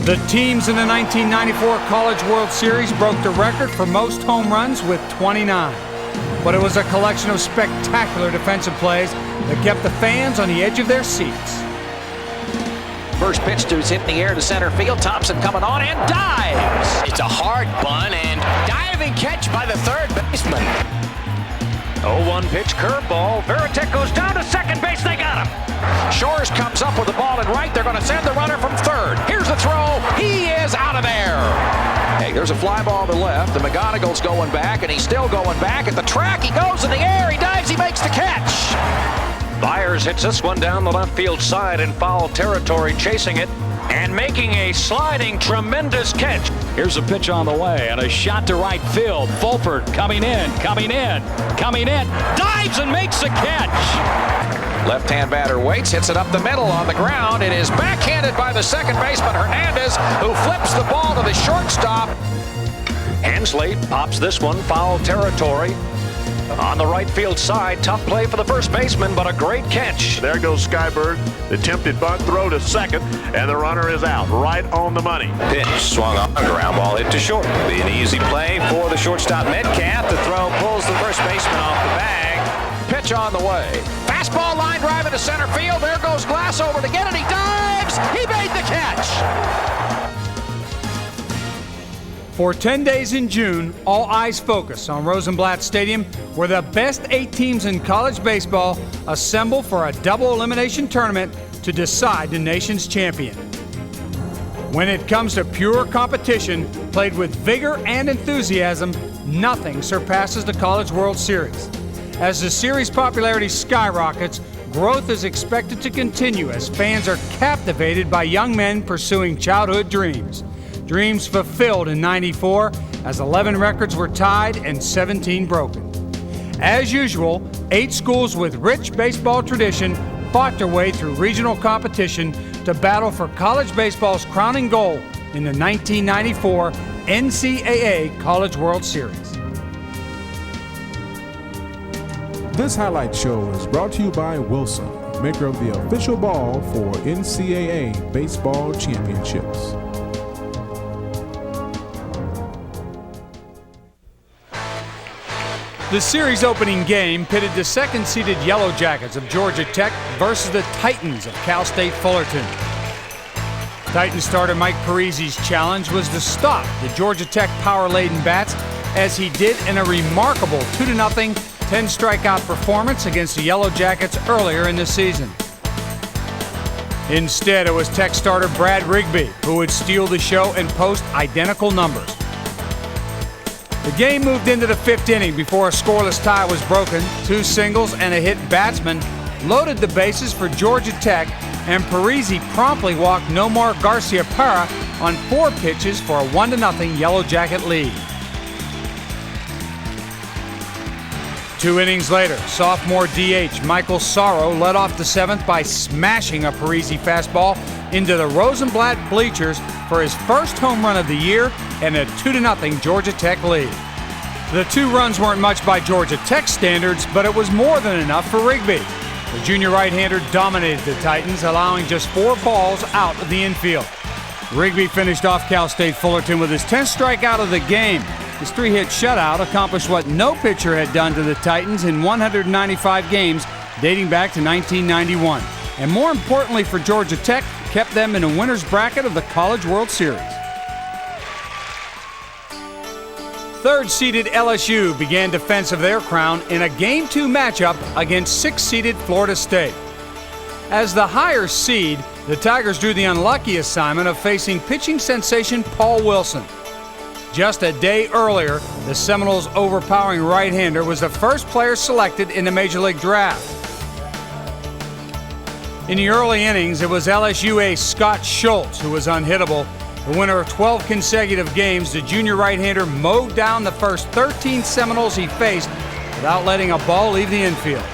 The teams in the 1994 College World Series broke the record for most home runs with 29. But it was a collection of spectacular defensive plays that kept the fans on the edge of their seats. First pitch is hit in the air to center field. Thompson coming on and dives. It's a hard bunt and diving catch by the third baseman. 0-1 pitch, curveball. Veritek goes down to second base. They got him. Shores comes up with the ball in right. They're going to send the runner from third. Here's the throw. He is out of there. Hey, there's a fly ball to left. The McGonigal's going back, and he's still going back. At the track, he goes in the air. He dives. He makes the catch. Byers hits this one down the left field side in foul territory, chasing it and making a sliding tremendous catch. Here's a pitch on the way and a shot to right field. Fullerton coming in, dives and makes a catch. Left-hand batter waits, hits it up the middle on the ground. It is backhanded by the second baseman Hernandez, who flips the ball to the shortstop. Hensley pops this one, foul territory. On the right field side, tough play for the first baseman, but a great catch. There goes Skybird, the attempted bunt throw to second, and the runner is out, right on the money. Pitch swung on, ground ball hit to short. Be an easy play for the shortstop Metcalf. The throw pulls the first baseman off the bag. Pitch on the way. Fastball line drive into center field. There goes Glass over to get it. He dives. He made the catch. For 10 days in June, all eyes focus on Rosenblatt Stadium, where the best 8 teams in college baseball assemble for a double elimination tournament to decide the nation's champion. When it comes to pure competition, played with vigor and enthusiasm, nothing surpasses the College World Series. As the series' popularity skyrockets, growth is expected to continue as fans are captivated by young men pursuing childhood dreams. Dreams fulfilled in '94 as 11 records were tied and 17 broken. As usual, 8 schools with rich baseball tradition fought their way through regional competition to battle for college baseball's crowning goal in the 1994 NCAA College World Series. This highlight show is brought to you by Wilson, maker of the official ball for NCAA baseball championships. The series opening game pitted the second-seeded Yellow Jackets of Georgia Tech versus the Titans of Cal State Fullerton. Titans starter Mike Parisi's challenge was to stop the Georgia Tech power-laden bats, as he did in a remarkable 2-0, 10-strikeout performance against the Yellow Jackets earlier in the season. Instead, it was Tech starter Brad Rigby who would steal the show and post identical numbers. The game moved into the 5th inning before a scoreless tie was broken. 2 singles and a hit batsman loaded the bases for Georgia Tech, and Parisi promptly walked Nomar Garcia-Parra on 4 pitches for a 1-0 Yellow Jacket lead. 2 innings later, sophomore DH Michael Sorrow led off the 7th by smashing a Parisi fastball into the Rosenblatt bleachers for his first home run of the year and a 2-0 Georgia Tech lead. The 2 runs weren't much by Georgia Tech standards, but it was more than enough for Rigby. The junior right-hander dominated the Titans, allowing just 4 balls out of the infield. Rigby finished off Cal State Fullerton with his 10th strikeout of the game. His 3-hit shutout accomplished what no pitcher had done to the Titans in 195 games dating back to 1991. And more importantly for Georgia Tech, kept them in a winner's bracket of the College World Series. 3rd-seeded LSU began defense of their crown in a Game 2 matchup against 6th-seeded Florida State. As the higher seed, the Tigers drew the unlucky assignment of facing pitching sensation Paul Wilson. Just a day earlier, the Seminoles' overpowering right-hander was the first player selected in the Major League Draft. In the early innings, it was LSU ace Scott Schultz who was unhittable. The winner of 12 consecutive games, the junior right-hander mowed down the first 13 Seminoles he faced without letting a ball leave the infield.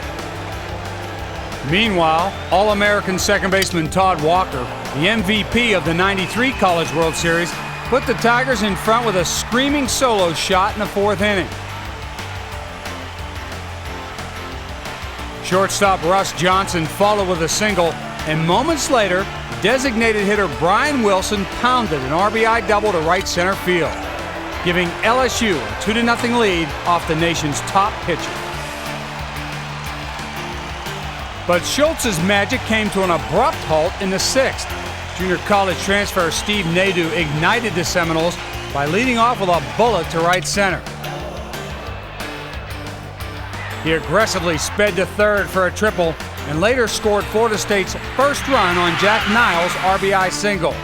Meanwhile, All-American second baseman Todd Walker, the MVP of the '93 College World Series, put the Tigers in front with a screaming solo shot in the 4th inning. Shortstop Russ Johnson followed with a single, and moments later, designated hitter Brian Wilson pounded an RBI double to right center field, giving LSU a 2-0 lead off the nation's top pitcher. But Schultz's magic came to an abrupt halt in the 6th. Junior college transfer Steve Nadeau ignited the Seminoles by leading off with a bullet to right center. He aggressively sped to third for a triple and later scored Florida State's first run on Jack Niles' RBI single.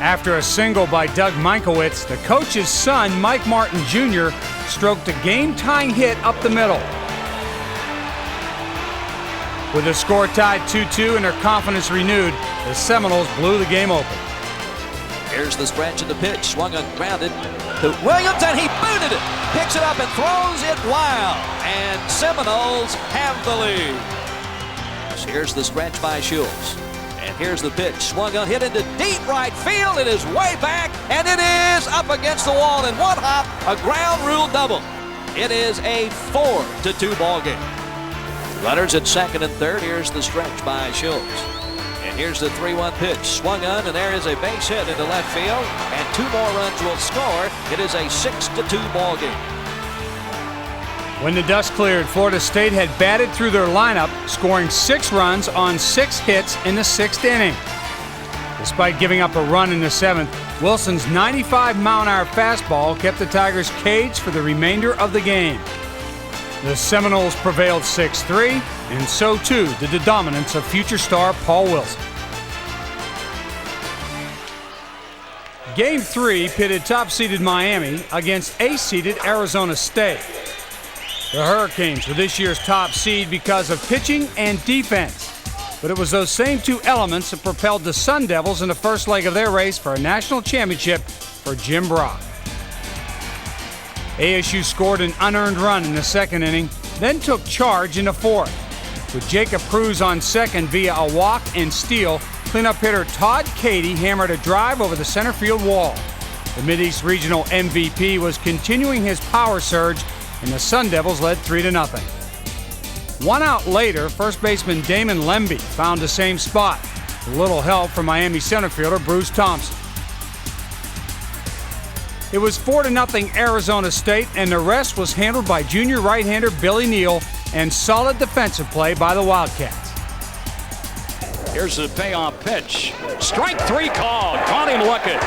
After a single by Doug Minkowitz, the coach's son, Mike Martin Jr., stroked a game-tying hit up the middle. With the score tied 2-2 and their confidence renewed, the Seminoles blew the game open. Here's the stretch and the pitch, swung and grounded to Williams, and he booted it, picks it up and throws it wild, and Seminoles have the lead. Here's the stretch by Schultz, and here's the pitch, swung on, hit into deep right field. It is way back, and it is up against the wall in one hop, a ground rule double. It is a 4-2 ball game. Runners at second and third. Here's the stretch by Schultz. And here's the 3-1 pitch. Swung on, and there is a base hit into left field. And 2 more runs will score. It is a 6-2 ball game. When the dust cleared, Florida State had batted through their lineup, scoring 6 runs on 6 hits in the 6th inning. Despite giving up a run in the 7th, Wilson's 95-mile-an-hour fastball kept the Tigers caged for the remainder of the game. The Seminoles prevailed 6-3, and so too did the dominance of future star Paul Wilson. Game 3 pitted top-seeded Miami against ace-seeded Arizona State. The Hurricanes were this year's top seed because of pitching and defense, but it was those same 2 elements that propelled the Sun Devils in the first leg of their race for a national championship for Jim Brock. ASU scored an unearned run in the 2nd inning, then took charge in the 4th. With Jacob Cruz on second via a walk and steal, cleanup hitter Todd Cady hammered a drive over the center field wall. The Mideast Regional MVP was continuing his power surge, and the Sun Devils led 3-0. 1 out later, first baseman Damon Lemby found the same spot, with little help from Miami center fielder Bruce Thompson. It was 4-0 Arizona State, and the rest was handled by junior right-hander Billy Neal and solid defensive play by the Wildcats. Here's the payoff pitch. Strike 3 called. Caught him looking.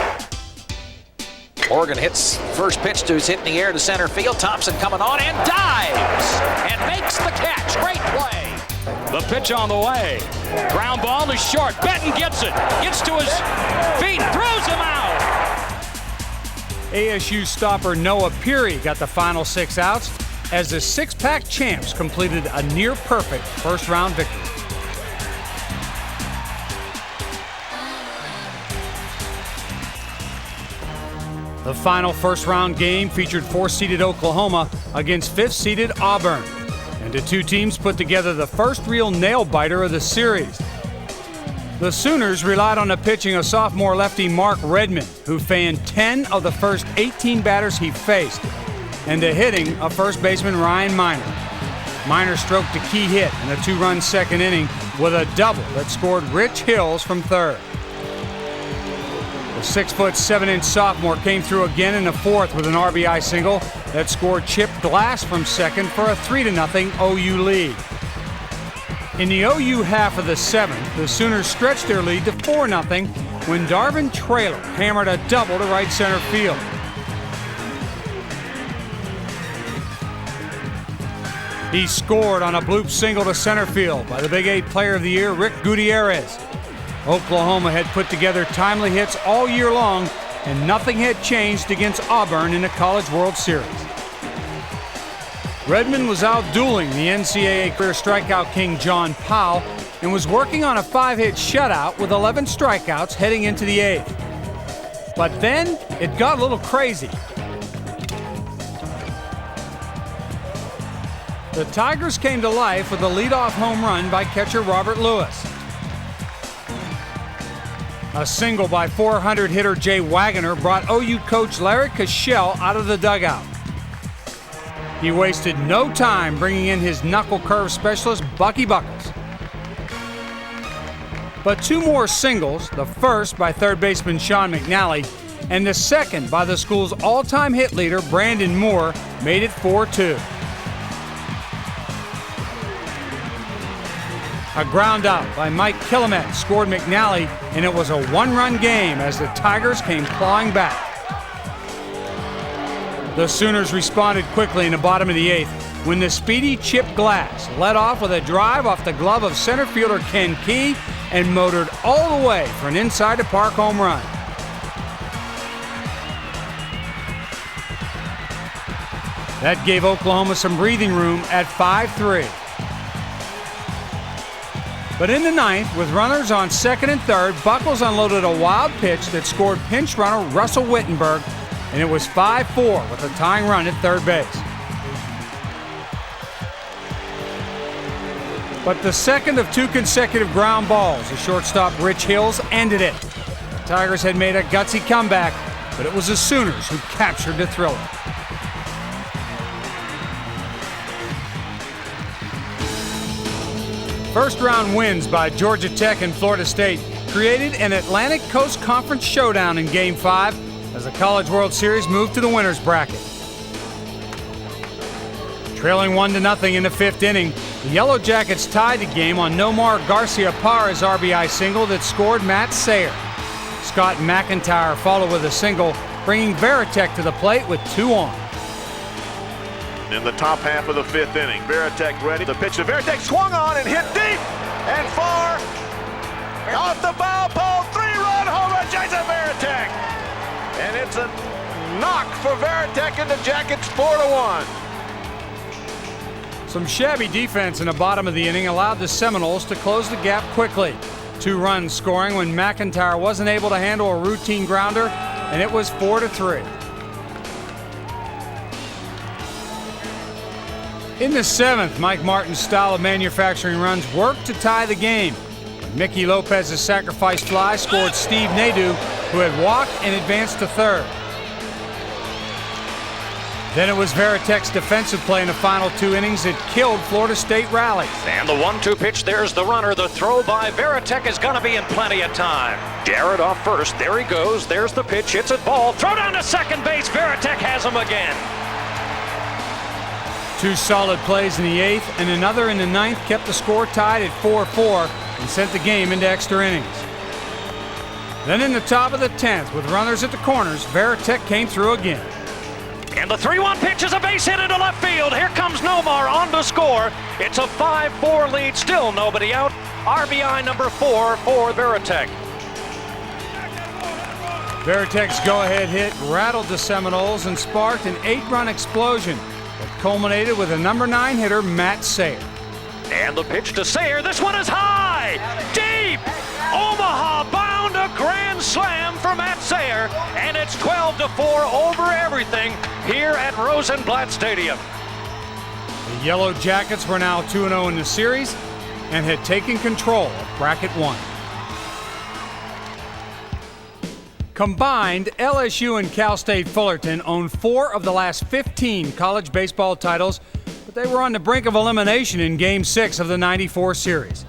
Oregon hits first pitch to his hit in the air to center field. Thompson coming on and dives and makes the catch. Great play. The pitch on the way. Ground ball to short. Benton gets it. Gets to his feet. Throws him out. ASU stopper Noah Peary got the final 6 outs as the six-pack champs completed a near-perfect first-round victory. The final first-round game featured 4th-seeded Oklahoma against 5th-seeded Auburn, and the 2 teams put together the first real nail-biter of the series. The Sooners relied on the pitching of sophomore lefty Mark Redmond, who fanned 10 of the first 18 batters he faced, and the hitting of first baseman Ryan Miner. Miner stroked a key hit in a 2-run 2nd inning with a double that scored Rich Hills from third. The 6'7" sophomore came through again in the 4th with an RBI single that scored Chip Glass from second for a 3-0 OU lead. In the OU half of the 7th, the Sooners stretched their lead to 4-0 when Darvin Traylor hammered a double to right center field. He scored on a bloop single to center field by the Big 8 Player of the Year, Rick Gutierrez. Oklahoma had put together timely hits all year long, and nothing had changed against Auburn in the College World Series. Redmond was out dueling the NCAA career strikeout king John Powell and was working on a 5-hit shutout with 11 strikeouts heading into the 8th. But then it got a little crazy. The Tigers came to life with a leadoff home run by catcher Robert Lewis. A single by .400 hitter Jay Wagoner brought OU coach Larry Cashel out of the dugout. He wasted no time bringing in his knuckle curve specialist, Bucky Buckles. But two more singles, the first by third baseman Sean McNally and the second by the school's all-time hit leader, Brandon Moore, made it 4-2. A ground out by Mike Killamet scored McNally, and it was a one-run game as the Tigers came clawing back. The Sooners responded quickly in the bottom of the eighth when the speedy Chip Glass led off with a drive off the glove of center fielder Ken Key and motored all the way for an inside-the-park home run. That gave Oklahoma some breathing room at 5-3. But in the ninth, with runners on second and third, Buckles unloaded a wild pitch that scored pinch runner Russell Wittenberg, and it was 5-4 with a tying run at third base. But the second of two consecutive ground balls, the shortstop Rich Hills, ended it. The Tigers had made a gutsy comeback, but it was the Sooners who captured the thriller. First round wins by Georgia Tech and Florida State created an Atlantic Coast Conference showdown in Game 5 as the College World Series moved to the winner's bracket. Trailing 1-0 in the fifth inning, the Yellow Jackets tied the game on Nomar Garcia-Parra's RBI single that scored Matt Sayer. Scott McIntyre followed with a single, bringing Veritek to the plate with 2 on. In the top half of the fifth inning, Veritek ready. The pitch to Veritek, swung on and hit deep and far. Off the foul pole, 3-run home run, Jason Veritek. And it's a knock for Veritek and the Jackets 4-1. Some shabby defense in the bottom of the inning allowed the Seminoles to close the gap quickly. 2 runs scoring when McIntyre wasn't able to handle a routine grounder, and it was 4-3. In the seventh, Mike Martin's style of manufacturing runs worked to tie the game. Mickey Lopez's sacrifice fly scored Steve Nadeau, who had walked and advanced to third. Then it was Veritek's defensive play in the final 2 innings that killed Florida State rallies. And the 1-2 pitch, there's the runner. The throw by Veritek is going to be in plenty of time. Jarrett off first. There he goes. There's the pitch. Hits it ball. Throw down to second base. Veritek has him again. 2 solid plays in the eighth and another in the ninth kept the score tied at 4-4 and sent the game into extra innings. Then in the top of the 10th, with runners at the corners, Veritek came through again. And the 3-1 pitch is a base hit into left field. Here comes Nomar on to score. It's a 5-4 lead. Still nobody out. RBI number 4 for Veritek. Veritek's go-ahead hit rattled the Seminoles and sparked an 8-run explosion that culminated with a number 9 hitter, Matt Sayer. And the pitch to Sayer. This one is high, deep. Omaha bound, a grand slam for Matt Sayer, and it's 12-4 over everything here at Rosenblatt Stadium. The Yellow Jackets were now 2-0 in the series and had taken control of Bracket 1. Combined, LSU and Cal State Fullerton own 4 of the last 15 college baseball titles, but they were on the brink of elimination in Game 6 of the '94 series.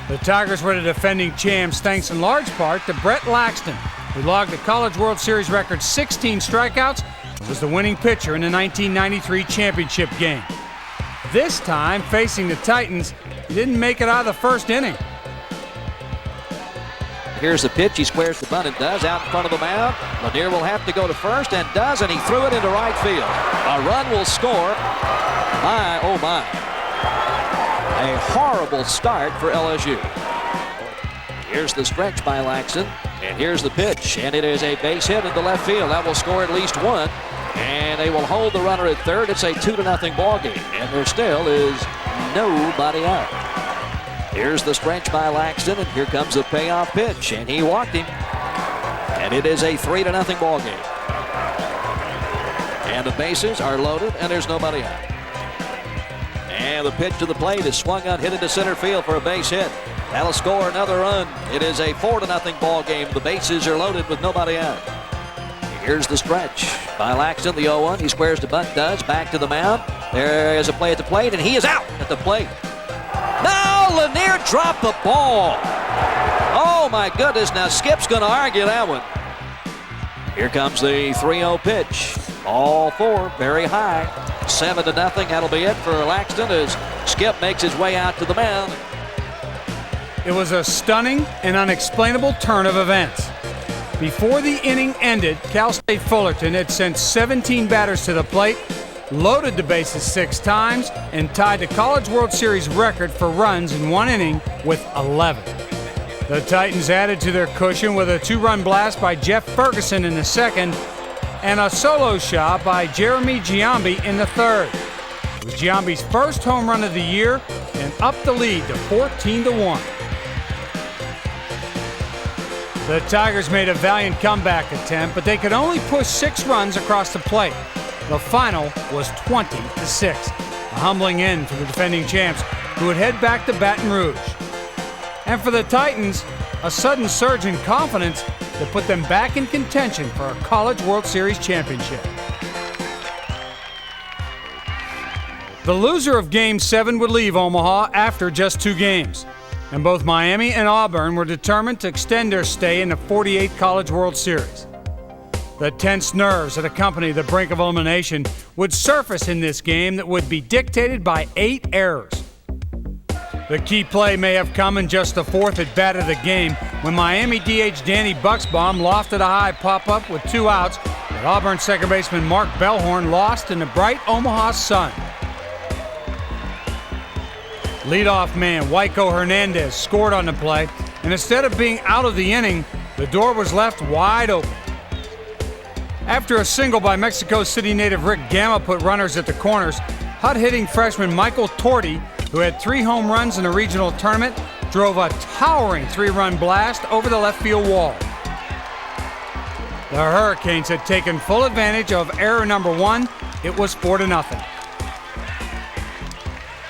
The Tigers were the defending champs thanks in large part to Brett Laxton, who logged the College World Series record 16 strikeouts and was the winning pitcher in the 1993 championship game. This time, facing the Titans, he didn't make it out of the first inning. Here's the pitch. He squares the bunt and does out in front of the mound. Lanier will have to go to first and does, and he threw it into right field. A run will score. My, oh my. A horrible start for LSU. Here's the stretch by Laxton, and here's the pitch, and it is a base hit into left field. That will score at least 1, and they will hold the runner at third. It's a 2-0 ball game, and there still is nobody out. Here's the stretch by Laxton, and here comes the payoff pitch, and he walked him, and it is a 3-0 ball game. And the bases are loaded, and there's nobody out. And the pitch to the plate is swung on, hit into center field for a base hit. That'll score another run. It is a 4-0 ball game. The bases are loaded with nobody out. Here's the stretch by Laxton, the 0-1. He squares to Bunt, does. Back to the mound. There is a play at the plate, and he is out at the plate. Now Lanier dropped the ball. Oh, my goodness. Now Skip's going to argue that one. Here comes the 3-0 pitch. All four, very high. 7-0. That'll be it for Laxton as Skip makes his way out to the mound. It was a stunning and unexplainable turn of events. Before the inning ended, Cal State Fullerton had sent 17 batters to the plate, loaded the bases 6 times, and tied the College World Series record for runs in one inning with 11. The Titans added to their cushion with a 2-run blast by Jeff Ferguson in the second and a solo shot by Jeremy Giambi in the third. It was Giambi's first home run of the year and upped the lead to 14-1. The Tigers made a valiant comeback attempt, but they could only push 6 runs across the plate. The final was 20-6, a humbling end for the defending champs who would head back to Baton Rouge. And for the Titans, a sudden surge in confidence that put them back in contention for a College World Series championship. The loser of Game 7 would leave Omaha after just 2 games, and both Miami and Auburn were determined to extend their stay in the 48th College World Series. The tense nerves that accompany the brink of elimination would surface in this game that would be dictated by 8 errors. The key play may have come in just the 4th at bat of the game when Miami DH Danny Bucksbaum lofted a high pop-up with 2 outs that Auburn second baseman Mark Bellhorn lost in the bright Omaha sun. Leadoff man Waiko Hernandez scored on the play, and instead of being out of the inning, the door was left wide open. After a single by Mexico City native Rick Gamma put runners at the corners, hot-hitting freshman Michael Torti, who had 3 home runs in the regional tournament, drove a towering 3-run blast over the left field wall. The Hurricanes had taken full advantage of error number 1. It was 4-0.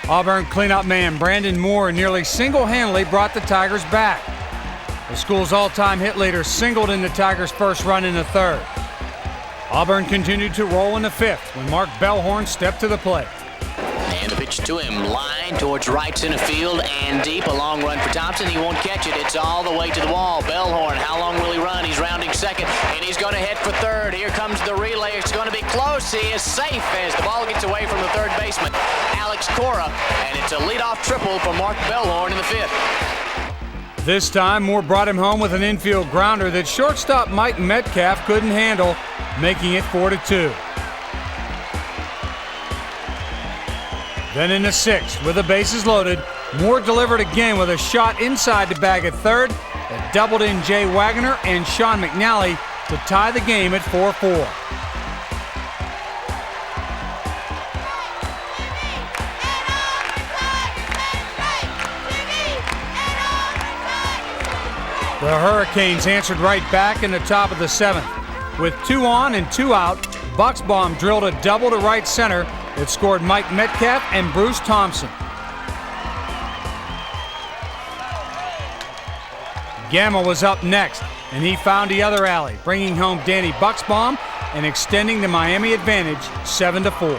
Auburn cleanup man Brandon Moore nearly single-handedly brought the Tigers back. The school's all-time hit leader singled in the Tigers' first run in the 3rd. Auburn continued to roll in the 5th when Mark Bellhorn stepped to the plate. And the pitch to him, line towards right center field and deep. A long run for Thompson. He won't catch it. It's all the way to the wall. Bellhorn, how long will he run? He's rounding second, and he's going to head for 3rd. Here comes the relay. It's going to be close. He is safe as the ball gets away from the 3rd baseman, Alex Cora, and it's a leadoff triple for Mark Bellhorn in the 5th. This time, Moore brought him home with an infield grounder that shortstop Mike Metcalf couldn't handle, making it 4-2. Then in the 6th, with the bases loaded, Moore delivered again with a shot inside the bag at 3rd that doubled in Jay Wagner and Sean McNally to tie the game at 4-4. The Hurricanes answered right back in the top of the 7th. With 2 on and 2 out, Bucksbaum drilled a double to right center that scored Mike Metcalf and Bruce Thompson. Gamma was up next, and he found the other alley, bringing home Danny Bucksbaum and extending the Miami advantage 7-4.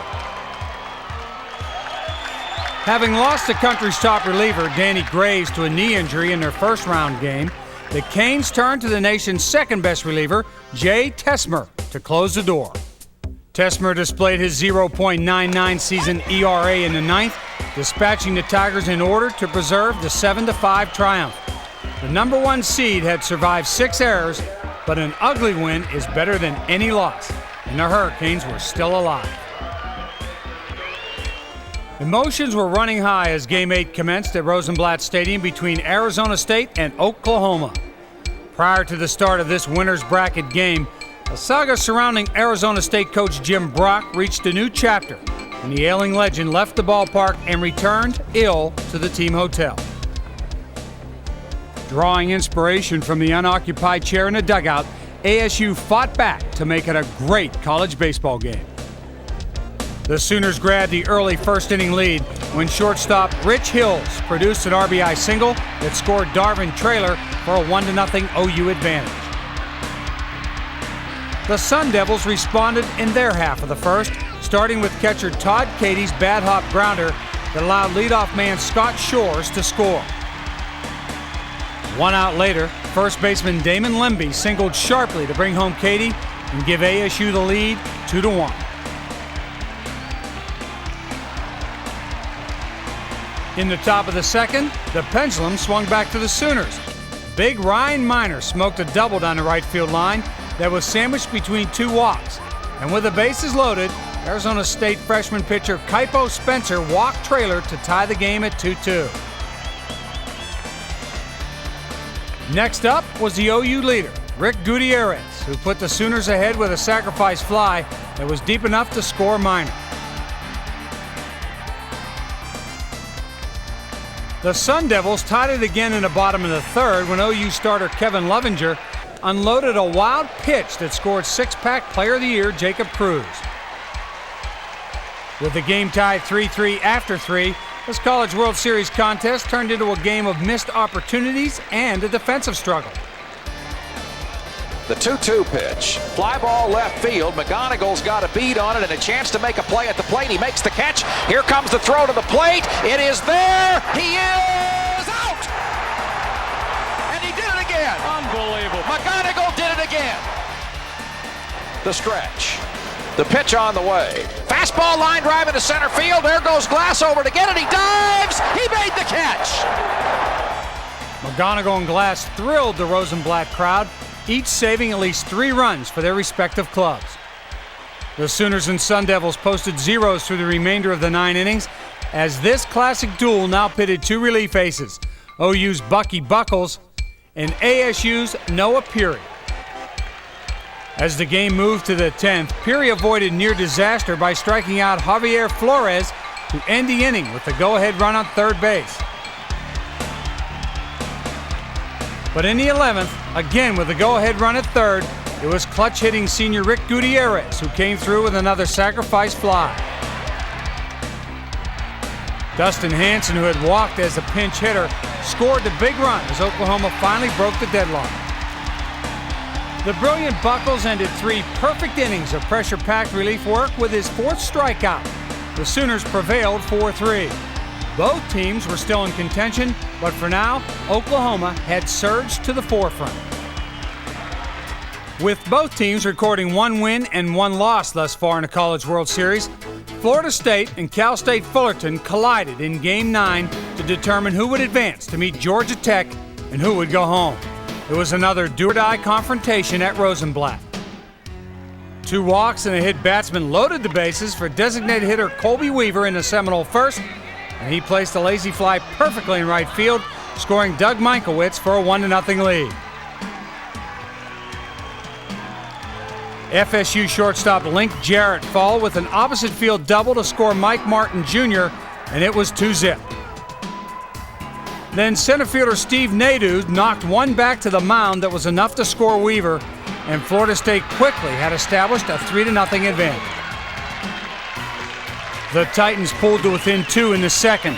Having lost the country's top reliever, Danny Graves, to a knee injury in their first-round game, the Canes turned to the nation's second-best reliever, Jay Tesmer, to close the door. Tesmer displayed his 0.99 season ERA in the 9th, dispatching the Tigers in order to preserve the 7-5 triumph. The number 1 seed had survived 6 errors, but an ugly win is better than any loss, and the Hurricanes were still alive. Emotions were running high as Game 8 commenced at Rosenblatt Stadium between Arizona State and Oklahoma. Prior to the start of this winner's bracket game, a saga surrounding Arizona State coach Jim Brock reached a new chapter when the ailing legend left the ballpark and returned ill to the team hotel. Drawing inspiration from the unoccupied chair in the dugout, ASU fought back to make it a great college baseball game. The Sooners grabbed the early first-inning lead when shortstop Rich Hills produced an RBI single that scored Darvin Traylor for a 1-0 OU advantage. The Sun Devils responded in their half of the first, starting with catcher Todd Katie's bad hop grounder that allowed leadoff man Scott Shores to score. 1 out later, first baseman Damon Lemby singled sharply to bring home Katie and give ASU the lead 2-1. In the top of the second, the pendulum swung back to the Sooners. Big Ryan Miner smoked a double down the right field line that was sandwiched between 2 walks. And with the bases loaded, Arizona State freshman pitcher Kaipo Spencer walked trailer to tie the game at 2-2. Next up was the OU leader, Rick Gutierrez, who put the Sooners ahead with a sacrifice fly that was deep enough to score Miner. The Sun Devils tied it again in the bottom of the third when OU starter Kevin Lovinger unloaded a wild pitch that scored six-pack Player of the Year Jacob Cruz. With the game tied 3-3 after 3, this College World Series contest turned into a game of missed opportunities and a defensive struggle. The 2-2 pitch. Fly ball left field. McGonigle's got a bead on it and a chance to make a play at the plate. He makes the catch. Here comes the throw to the plate. It is there. He is out. And he did it again. Unbelievable. McGonigle did it again. The stretch. The pitch on the way. Fastball line drive into center field. There goes Glass over to get it. He dives. He made the catch. McGonigle and Glass thrilled the Rosenblatt crowd, each saving at least 3 runs for their respective clubs. The Sooners and Sun Devils posted zeros through the remainder of the 9 innings, as this classic duel now pitted 2 relief aces, OU's Bucky Buckles and ASU's Noah Peary. As the game moved to the 10th, Peary avoided near disaster by striking out Javier Flores to end the inning with the go-ahead run on third base. But in the 11th, again with the go-ahead run at third, it was clutch-hitting senior Rick Gutierrez who came through with another sacrifice fly. Dustin Hanson, who had walked as a pinch hitter, scored the big run as Oklahoma finally broke the deadlock. The brilliant Buckles ended 3 perfect innings of pressure-packed relief work with his 4th strikeout. The Sooners prevailed 4-3. Both teams were still in contention, but for now, Oklahoma had surged to the forefront. With both teams recording 1 win and 1 loss thus far in the College World Series, Florida State and Cal State Fullerton collided in Game 9 to determine who would advance to meet Georgia Tech and who would go home. It was another do-or-die confrontation at Rosenblatt. 2 walks and a hit batsman loaded the bases for designated hitter Colby Weaver in the Seminole first, and he placed a lazy fly perfectly in right field, scoring Doug Minkowitz for a 1-0 lead. FSU shortstop Link Jarrett followed with an opposite field double to score Mike Martin Jr., and it was 2-0. Then center fielder Steve Nadeau knocked one back to the mound that was enough to score Weaver, and Florida State quickly had established a 3-0 advantage. The Titans pulled to within 2 in the second.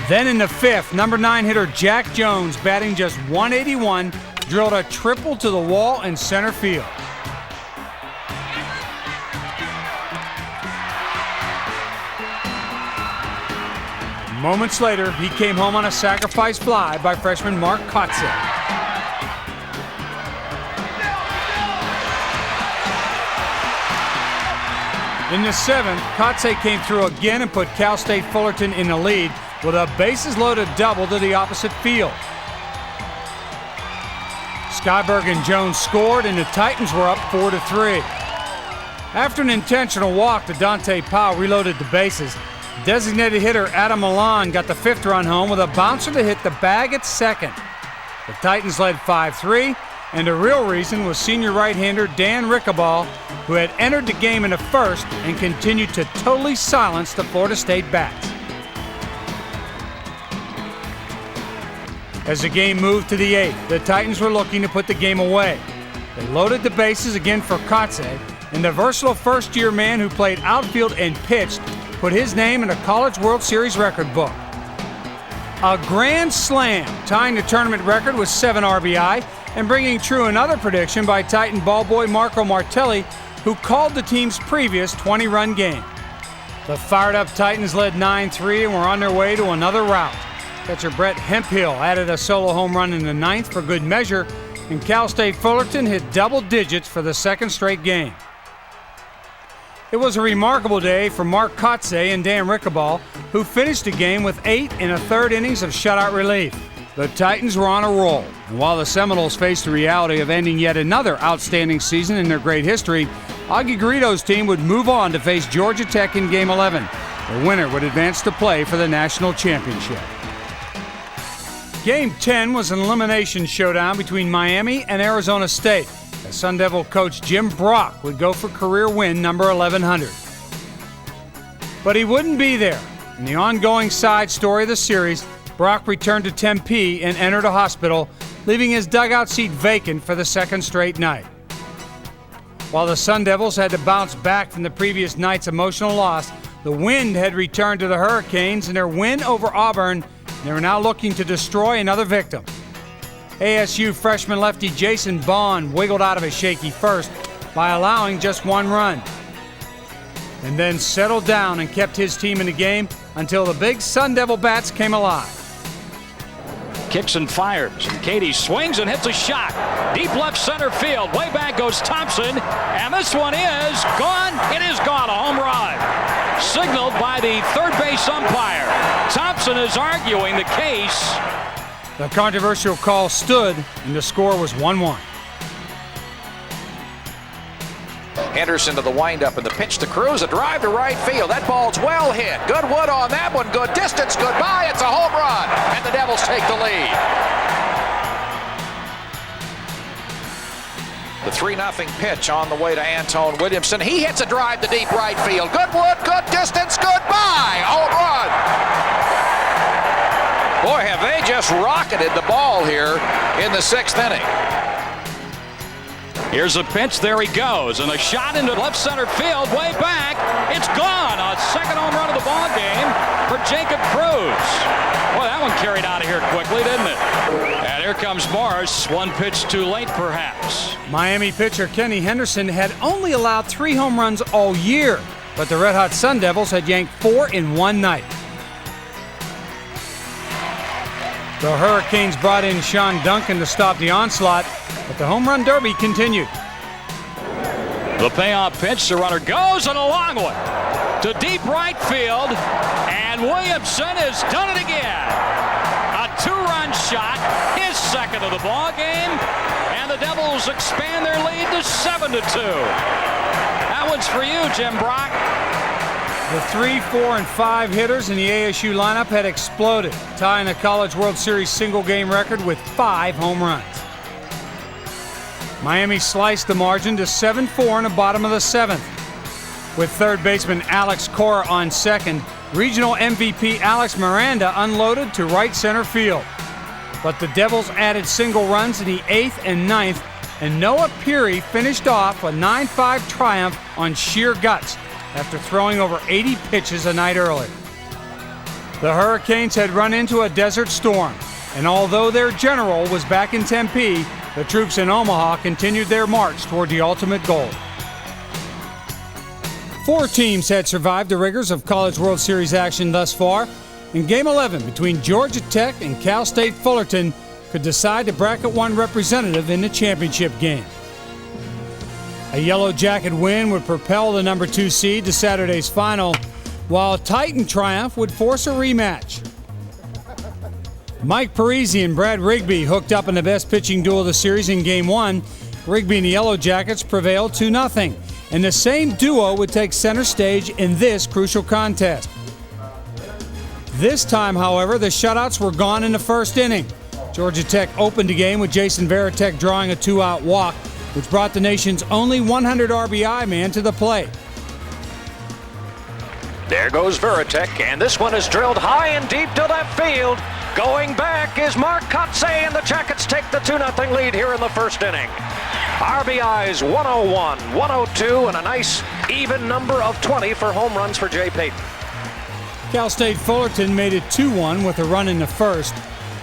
Then in the 5th, number 9 hitter Jack Jones, batting just .181, drilled a triple to the wall in center field. Moments later, he came home on a sacrifice fly by freshman Mark Kotze. In the 7th, Kotze came through again and put Cal State Fullerton in the lead with a bases-loaded double to the opposite field. Skyberg and Jones scored, and the Titans were up 4-3. After an intentional walk to Dante Powell reloaded the bases, designated hitter Adam Milan got the 5th run home with a bouncer to hit the bag at second. The Titans led 5-3, and the real reason was senior right-hander Dan Rickaball, who had entered the game in the first and continued to totally silence the Florida State bats. As the game moved to the 8th, the Titans were looking to put the game away. They loaded the bases again for Kotze, and the versatile first-year man who played outfield and pitched put his name in the College World Series record book. A grand slam, tying the tournament record with 7 RBI, and bringing true another prediction by Titan ball boy Marco Martelli, who called the team's previous 20-run game. The fired-up Titans led 9-3 and were on their way to another rout. Catcher Brett Hemphill added a solo home run in the ninth for good measure, and Cal State Fullerton hit double digits for the second straight game. It was a remarkable day for Mark Kotze and Dan Rickaball, who finished the game with 8 1/3 innings of shutout relief. The Titans were on a roll, and while the Seminoles faced the reality of ending yet another outstanding season in their great history, Augie Garrido's team would move on to face Georgia Tech in Game 11. The winner would advance to play for the national championship. Game 10 was an elimination showdown between Miami and Arizona State, as Sun Devil coach Jim Brock would go for career win number 1100. But he wouldn't be there. In the ongoing side story of the series, Brock returned to Tempe and entered a hospital, leaving his dugout seat vacant for the second straight night. While the Sun Devils had to bounce back from the previous night's emotional loss, the wind had returned to the Hurricanes in their win over Auburn. They were now looking to destroy another victim. ASU freshman lefty Jason Bond wiggled out of a shaky first by allowing just one run, and then settled down and kept his team in the game until the big Sun Devil bats came alive. Kicks and fires, and Katie swings and hits a shot. Deep left center field. Way back goes Thompson, and this one is gone. It is gone, a home run. Signaled by the third base umpire. Thompson is arguing the case. The controversial call stood, and the score was 1-1. Henderson to the windup and the pitch to Cruz, a drive to right field. That ball's well hit. Good wood on that one. Good distance. Goodbye. It's a home run. And the Devils take the lead. The 3-0 pitch on the way to Antone Williamson. He hits a drive to deep right field. Good wood. Good distance. Goodbye. Home run. Boy, have they just rocketed the ball here in the 6th inning. Here's a pitch, there he goes, and a shot into left center field, way back. It's gone. A second home run of the ball game for Jacob Cruz. Boy, that one carried out of here quickly, didn't it? And here comes Morris, one pitch too late, perhaps. Miami pitcher Kenny Henderson had only allowed 3 home runs all year, but the Red Hot Sun Devils had yanked 4 in one night. The Hurricanes brought in Sean Duncan to stop the onslaught, but the home run derby continued. The payoff pitch, the runner goes, and a long one to deep right field, and Williamson has done it again. A 2-run shot, his second of the ball game, and the Devils expand their lead to 7-2. That one's for you, Jim Brock. The 3, 4, and 5 hitters in the ASU lineup had exploded, tying the College World Series single-game record with 5 home runs. Miami sliced the margin to 7-4 in the bottom of the 7th. With third baseman Alex Cora on second, regional MVP Alex Miranda unloaded to right center field. But the Devils added single runs in the 8th and 9th, and Noah Peary finished off a 9-5 triumph on sheer guts after throwing over 80 pitches a night earlier. The Hurricanes had run into a desert storm, and although their general was back in Tempe, the troops in Omaha continued their march toward the ultimate goal. 4 teams had survived the rigors of College World Series action thus far, and Game 11 between Georgia Tech and Cal State Fullerton could decide the Bracket 1 representative in the championship game. A Yellow Jacket win would propel the number 2 seed to Saturday's final, while a Titan triumph would force a rematch. Mike Parisi and Brad Rigby hooked up in the best pitching duel of the series in Game 1. Rigby and the Yellow Jackets prevailed 2-0, and the same duo would take center stage in this crucial contest. This time, however, the shutouts were gone in the first inning. Georgia Tech opened the game with Jason Varitek drawing a 2-out walk, which brought the nation's only 100 RBI man to the plate. There goes Varitek, and this one is drilled high and deep to left field. Going back is Mark Kotze, and the Jackets take the 2-0 lead here in the first inning. RBIs 101, 102, and a nice even number of 20 for home runs for Jay Payton. Cal State Fullerton made it 2-1 with a run in the first.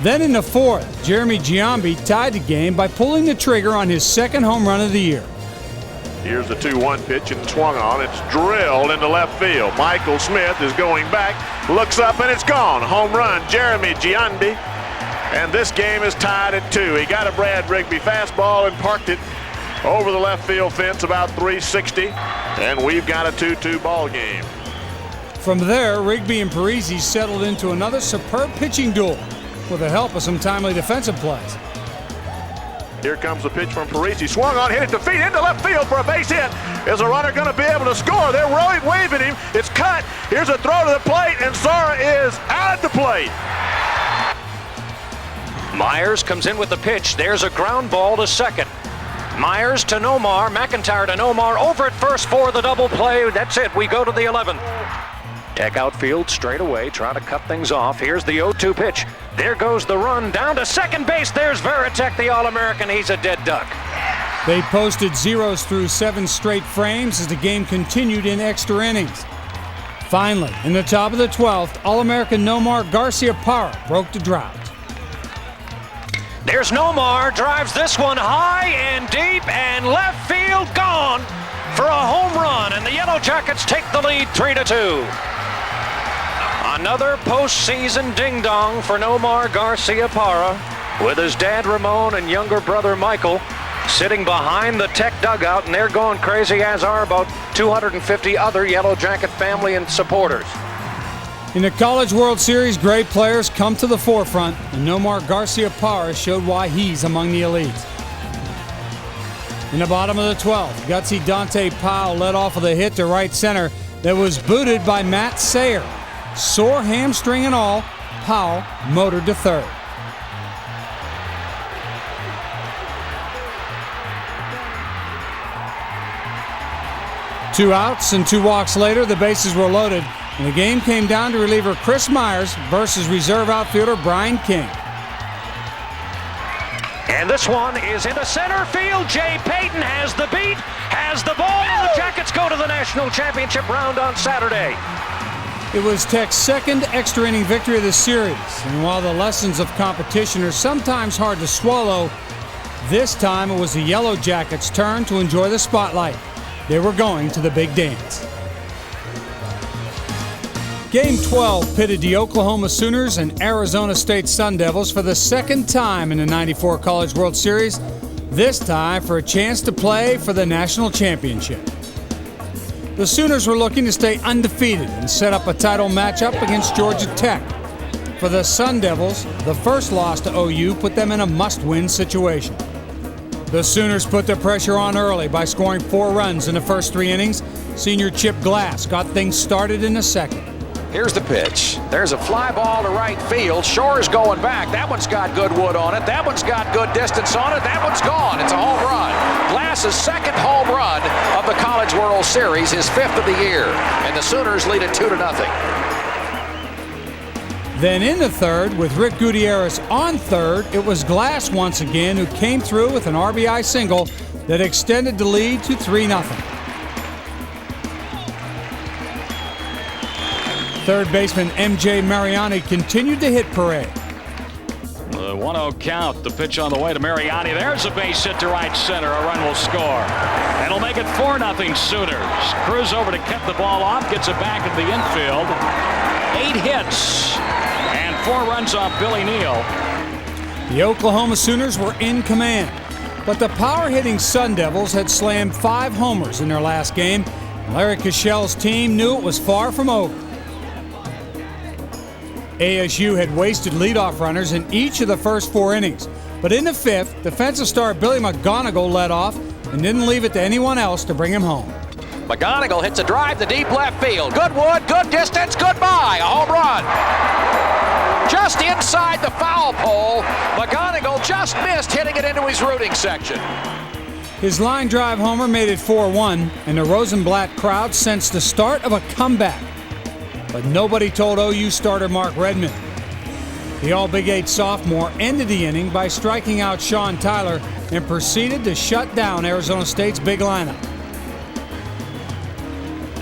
Then in the fourth, Jeremy Giambi tied the game by pulling the trigger on his second home run of the year. Here's the 2-1 pitch and swung on. It's drilled into left field. Michael Smith is going back, looks up, and it's gone. Home run, Jeremy Giambi. And this game is tied at 2. He got a Brad Rigby fastball and parked it over the left field fence about 360. And we've got a 2-2 ball game. From there, Rigby and Parisi settled into another superb pitching duel with the help of some timely defensive plays. Here comes the pitch from Parisi. Swung on, hit it to feet into left field for a base hit. Is a runner going to be able to score? They're waving him. It's cut. Here's a throw to the plate, and Sara is out at the plate. Myers comes in with the pitch. There's a ground ball to second. Myers to Nomar. McIntyre to Nomar. Over at first for the double play. That's it. We go to the 11th. Tech outfield straight away, trying to cut things off. Here's the 0-2 pitch. There goes the run down to second base. There's Veritek, the All-American. He's a dead duck. They posted zeros through 7 straight frames as the game continued in extra innings. Finally, in the top of the 12th, All-American Nomar Garcia-Parra broke the drought. There's Nomar, drives this one high and deep, and left field gone for a home run, and the Yellow Jackets take the lead 3-2. Another postseason ding-dong for Nomar Garcia-Parra, with his dad Ramon and younger brother Michael sitting behind the Tech dugout, and they're going crazy, as are about 250 other Yellow Jacket family and supporters. In the College World Series, great players come to the forefront, and Nomar Garcia-Parra showed why he's among the elites. In the bottom of the 12th, gutsy Dante Powell led off with a hit to right center that was booted by Matt Sayer. Sore hamstring and all, Powell motored to third. Two outs and 2 walks later, the bases were loaded, and the game came down to reliever Chris Myers versus reserve outfielder Brian King. And this one is into center field. Jay Payton has the beat, has the ball, and the Jackets go to the national championship round on Saturday. It was Tech's second extra inning victory of the series, and while the lessons of competition are sometimes hard to swallow, this time it was the Yellow Jackets' turn to enjoy the spotlight. They were going to the big dance. Game 12 pitted the Oklahoma Sooners and Arizona State Sun Devils for the second time in the '94 College World Series, this time for a chance to play for the national championship. The Sooners were looking to stay undefeated and set up a title matchup against Georgia Tech. For the Sun Devils, the first loss to OU put them in a must-win situation. The Sooners put the pressure on early by scoring 4 runs in the first 3 innings. Senior Chip Glass got things started in the second. Here's the pitch. There's a fly ball to right field. Shore's going back. That one's got good wood on it. That one's got good distance on it. That one's gone. It's a home run. Glass's second home run of the College World Series, his 5th of the year. And the Sooners lead it 2-0. Then in the third, with Rick Gutierrez on third, it was Glass once again who came through with an RBI single that extended the lead to 3-0. Third baseman M.J. Mariani continued the hit parade. The 1-0 count, the pitch on the way to Mariani. There's a base hit to right center. A run will score. That'll make it 4-0 Sooners. Cruz over to cut the ball off, gets it back at the infield. 8 hits and 4 runs off Billy Neal. The Oklahoma Sooners were in command, but the power-hitting Sun Devils had slammed 5 homers in their last game. Larry Cashell's team knew it was far from over. ASU had wasted leadoff runners in each of the first 4 innings, but in the 5th, defensive star Billy McGonigal led off and didn't leave it to anyone else to bring him home. McGonigal hits a drive to deep left field. Good wood, good distance, goodbye. A home run. Just inside the foul pole. McGonigal just missed hitting it into his rooting section. His line drive homer made it 4-1, and the Rosenblatt crowd sensed the start of a comeback. But nobody told OU starter Mark Redmond. The All-Big 8 sophomore ended the inning by striking out Sean Tyler and proceeded to shut down Arizona State's big lineup.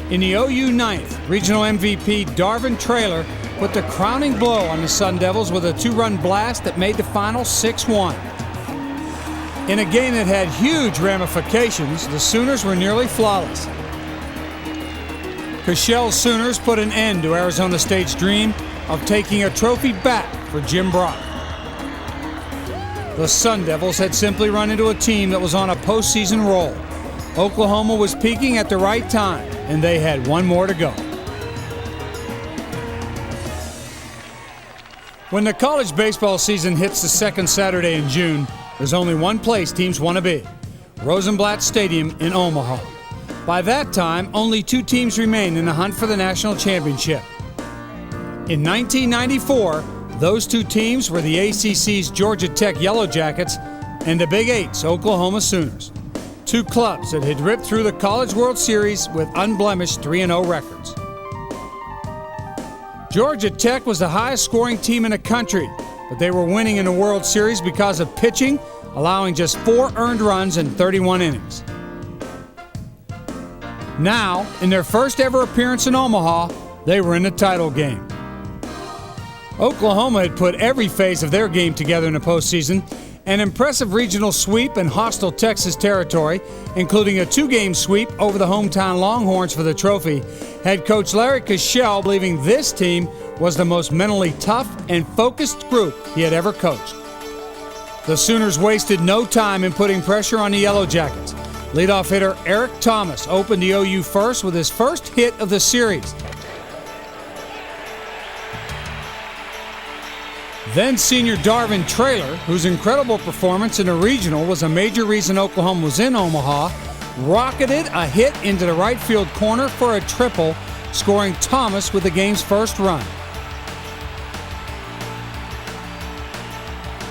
In the OU ninth, regional MVP Darvin Traylor put the crowning blow on the Sun Devils with a 2-run blast that made the final 6-1. In a game that had huge ramifications, the Sooners were nearly flawless. Cashell's Sooners put an end to Arizona State's dream of taking a trophy back for Jim Brock. The Sun Devils had simply run into a team that was on a postseason roll. Oklahoma was peaking at the right time, and they had one more to go. When the college baseball season hits the second Saturday in June, there's only one place teams want to be: Rosenblatt Stadium in Omaha. By that time, only 2 teams remain in the hunt for the national championship. In 1994, those 2 teams were the ACC's Georgia Tech Yellow Jackets and the Big Eight's Oklahoma Sooners, 2 clubs that had ripped through the College World Series with unblemished 3-0 records. Georgia Tech was the highest scoring team in the country, but they were winning in the World Series because of pitching, allowing just 4 earned runs in 31 innings. Now, in their first ever appearance in Omaha, they were in the title game. Oklahoma had put every phase of their game together in the postseason: an impressive regional sweep in hostile Texas territory, including a 2-game sweep over the hometown Longhorns for the trophy. Head coach Larry Cashell believing this team was the most mentally tough and focused group he had ever coached. The Sooners wasted no time in putting pressure on the Yellow Jackets. Leadoff hitter Eric Thomas opened the OU first with his first hit of the series. Then senior Darvin Traylor, whose incredible performance in the regional was a major reason Oklahoma was in Omaha, rocketed a hit into the right field corner for a triple, scoring Thomas with the game's first run.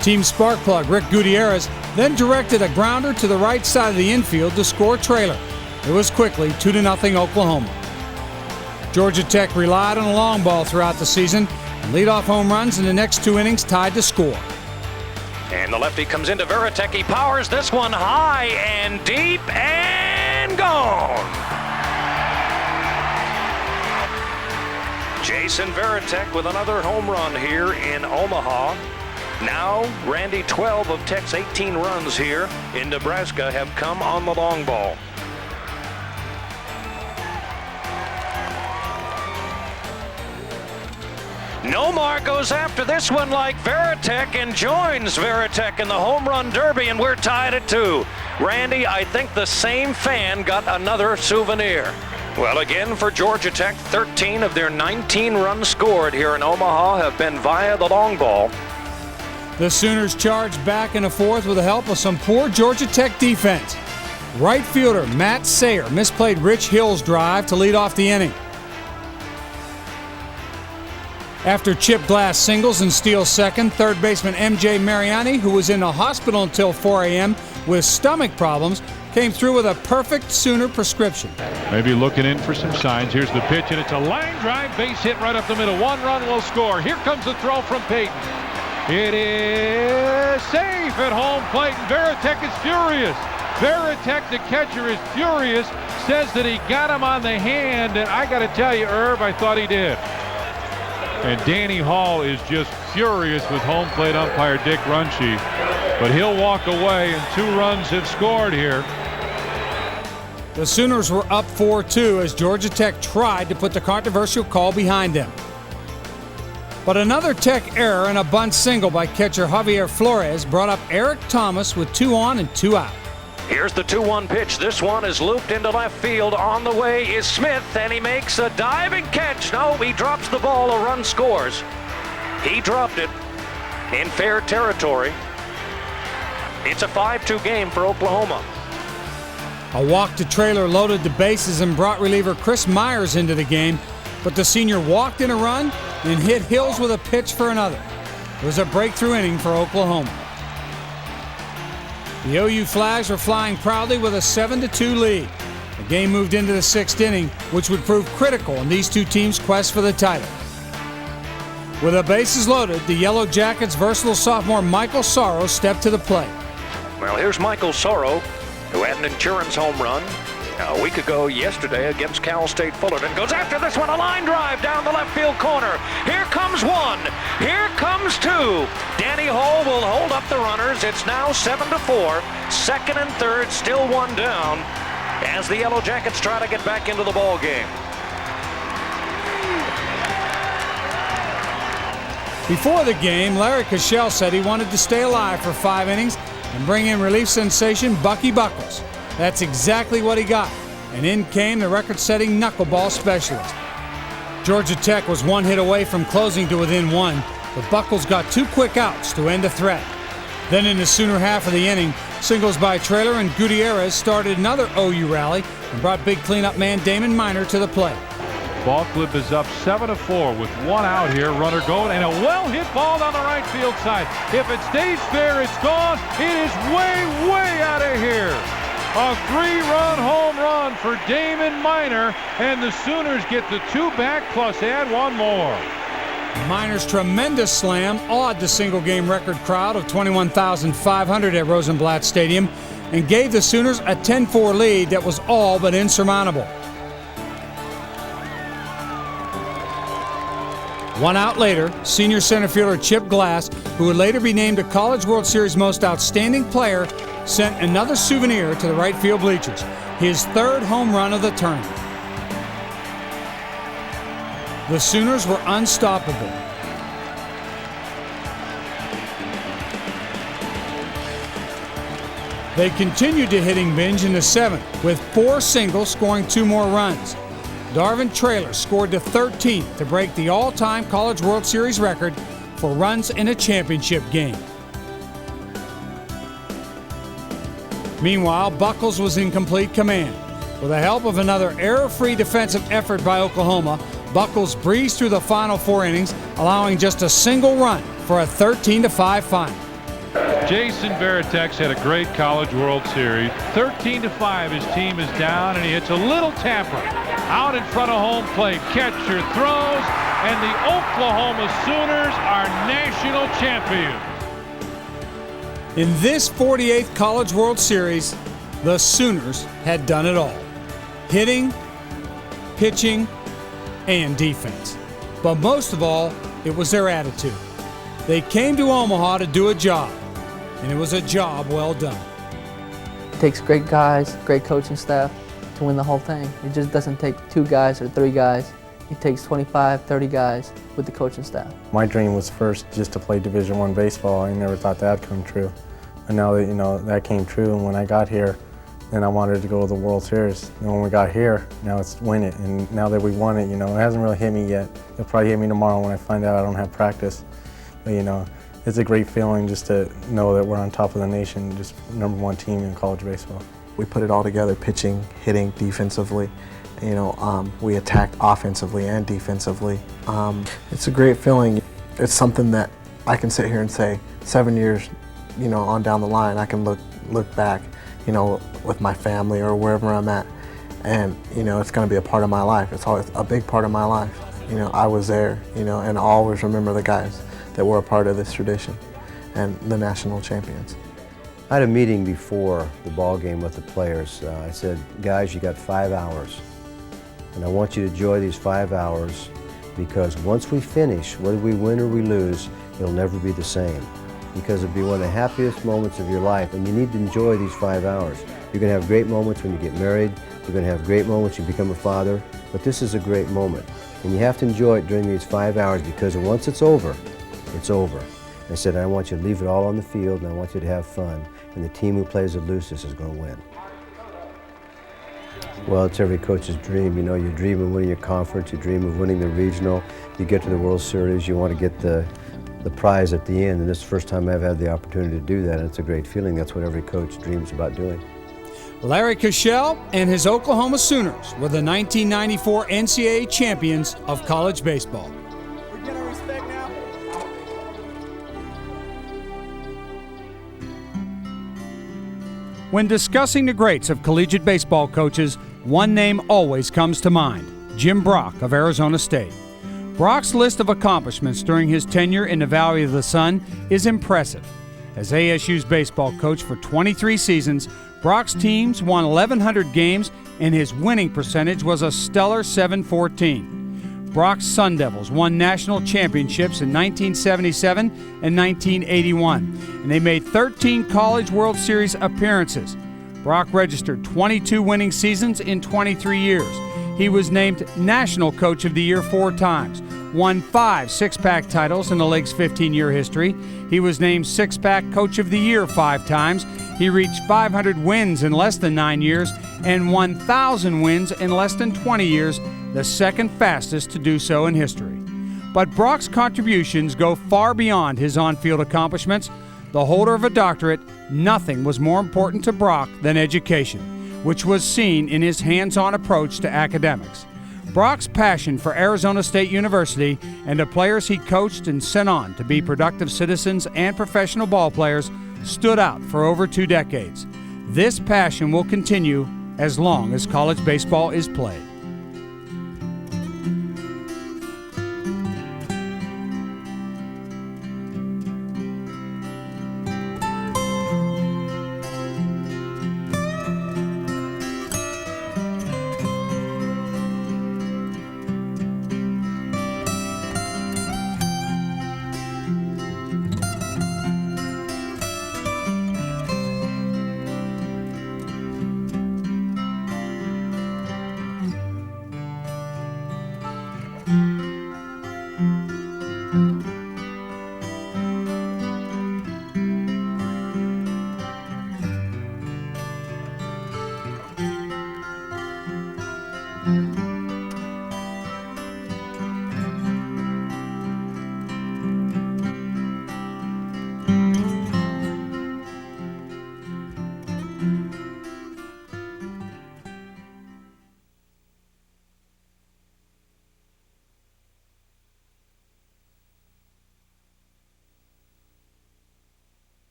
Team spark plug Rick Gutierrez then directed a grounder to the right side of the infield to score Traylor. It was quickly 2-0 Oklahoma. Georgia Tech relied on a long ball throughout the season, and leadoff home runs in the next 2 innings tied the score. And the lefty comes into Veritek. He powers this one high and deep and gone. Jason Veritek with another home run here in Omaha. Now, Randy, 12 of Tech's 18 runs here in Nebraska have come on the long ball. Nomar goes after this one like Veritek and joins Veritek in the home run derby, and we're tied at 2. Randy, I think the same fan got another souvenir. Well, again for Georgia Tech, 13 of their 19 runs scored here in Omaha have been via the long ball. The Sooners charged back in the fourth with the help of some poor Georgia Tech defense. Right fielder Matt Sayer misplayed Rich Hill's drive to lead off the inning. After Chip Glass singles and steals second, third baseman M.J. Mariani, who was in the hospital until 4 a.m. with stomach problems, came through with a perfect Sooner prescription. Maybe looking in for some signs. Here's the pitch, and it's a line drive, base hit right up the middle. 1 run will score. Here comes the throw from Payton. It is safe at home plate, and Veritek is furious. Veritek, the catcher, is furious, says that he got him on the hand, and I got to tell you, Herb, I thought he did. And Danny Hall is just furious with home plate umpire Dick Runchie, but he'll walk away, and 2 runs have scored here. The Sooners were up 4-2 as Georgia Tech tried to put the controversial call behind them. But another Tech error and a bunt single by catcher Javier Flores brought up Eric Thomas with 2 on and 2 out. Here's the 2-1 pitch. This one is looped into left field. On the way is Smith, and he makes a diving catch. No, he drops the ball. A run scores. He dropped it in fair territory. It's a 5-2 game for Oklahoma. A walk to Traylor loaded the bases and brought reliever Chris Myers into the game, but the senior walked in a run and hit Hills with a pitch for another. It was a breakthrough inning for Oklahoma. The OU Flags were flying proudly with a 7-2 lead. The game moved into the 6th inning, which would prove critical in these 2 teams' quest for the title. With the bases loaded, the Yellow Jackets' versatile sophomore Michael Sorrow stepped to the plate. Well, here's Michael Sorrow, who had an insurance home run A week ago yesterday against Cal State Fullerton. Goes after this one, a line drive down the left field corner. Here comes one. Here comes two. Danny Hull will hold up the runners. It's now 7-4. Second and third, still one down as the Yellow Jackets try to get back into the ball game. Before the game, Larry Cashel said he wanted to stay alive for 5 innings and bring in relief sensation Bucky Buckles. That's exactly what he got, and in came the record-setting knuckleball specialist. Georgia Tech was 1 hit away from closing to within 1, but Buckles got 2 quick outs to end the threat. Then in the Sooner half of the inning, singles by Traylor and Gutierrez started another OU rally and brought big cleanup man Damon Minor to the plate. Ball club is up 7-4 with 1 out here. Runner going, and a well-hit ball down the right field side. If it stays fair, it's gone. It is way, way out of here. A 3-run home run for Damon Minor, and the Sooners get the 2 back plus add 1 more. Minor's tremendous slam awed the single-game record crowd of 21,500 at Rosenblatt Stadium and gave the Sooners a 10-4 lead that was all but insurmountable. 1 out later, senior center fielder Chip Glass, who would later be named a College World Series Most Outstanding Player, sent another souvenir to the right field bleachers, his 3rd home run of the tournament. The Sooners were unstoppable. They continued the hitting binge in the 7th with 4 singles, scoring 2 more runs. Darvin Traylor scored the 13th to break the all-time College World Series record for runs in a championship game. Meanwhile, Buckles was in complete command. With the help of another error-free defensive effort by Oklahoma, Buckles breezed through the final 4 innings, allowing just a single run for a 13-5 final. Jason Varitek had a great College World Series. 13-5, his team is down, and he hits a little tapper out in front of home plate. Catcher throws, and the Oklahoma Sooners are national champions. In this 48th College World Series, the Sooners had done it all. Hitting, pitching, and defense. But most of all, it was their attitude. They came to Omaha to do a job, and it was a job well done. It takes great guys, great coaching staff to win the whole thing. It just doesn't take 2 guys or 3 guys. It takes 25, 30 guys with the coaching staff. My dream was first just to play Division I baseball. I never thought that'd come true. And now that, that came true, and when I got here, then I wanted to go to the World Series. And when we got here, now it's win it. And now that we won it, it hasn't really hit me yet. It'll probably hit me tomorrow when I find out I don't have practice. But it's a great feeling just to know that we're on top of the nation, just #1 team in college baseball. We put it all together, pitching, hitting, defensively. We attacked offensively and defensively. It's a great feeling. It's something that I can sit here and say 7 years, on down the line, I can look back, with my family or wherever I'm at, and it's going to be a part of my life. It's always a big part of my life. I was there, and I always remember the guys that were a part of this tradition and the national champions. I had a meeting before the ball game with the players. I said, guys, you got 5 hours, and I want you to enjoy these 5 hours, because once we finish, whether we win or we lose, it'll never be the same, because it'll be one of the happiest moments of your life, and you need to enjoy these 5 hours. You're going to have great moments when you get married. You're going to have great moments when you become a father, but this is a great moment, and you have to enjoy it during these 5 hours, because once it's over, it's over. I said, I want you to leave it all on the field, and I want you to have fun, and the team who plays the loosest is going to win. Well, it's every coach's dream. You dream of winning your conference, you dream of winning the regional, you get to the World Series, you want to get the prize at the end, and this is the first time I've had the opportunity to do that, and it's a great feeling. That's what every coach dreams about doing. Larry Cashel and his Oklahoma Sooners were the 1994 NCAA champions of college baseball. When discussing the greats of collegiate baseball coaches, one name always comes to mind: Jim Brock of Arizona State. Brock's list of accomplishments during his tenure in the Valley of the Sun is impressive. As ASU's baseball coach for 23 seasons, Brock's teams won 1,100 games and his winning percentage was a stellar .714. Brock's Sun Devils won national championships in 1977 and 1981, and they made 13 College World Series appearances. Brock registered 22 winning seasons in 23 years. He was named National Coach of the Year 4 times, won 5 six-pack titles in the league's 15-year history. He was named Six-Pack Coach of the Year 5 times. He reached 500 wins in less than 9 years and 1,000 wins in less than 20 years, the second fastest to do so in history. But Brock's contributions go far beyond his on-field accomplishments. The holder of a doctorate, nothing was more important to Brock than education, which was seen in his hands-on approach to academics. Brock's passion for Arizona State University and the players he coached and sent on to be productive citizens and professional ball players stood out for over 2 decades. This passion will continue as long as college baseball is played.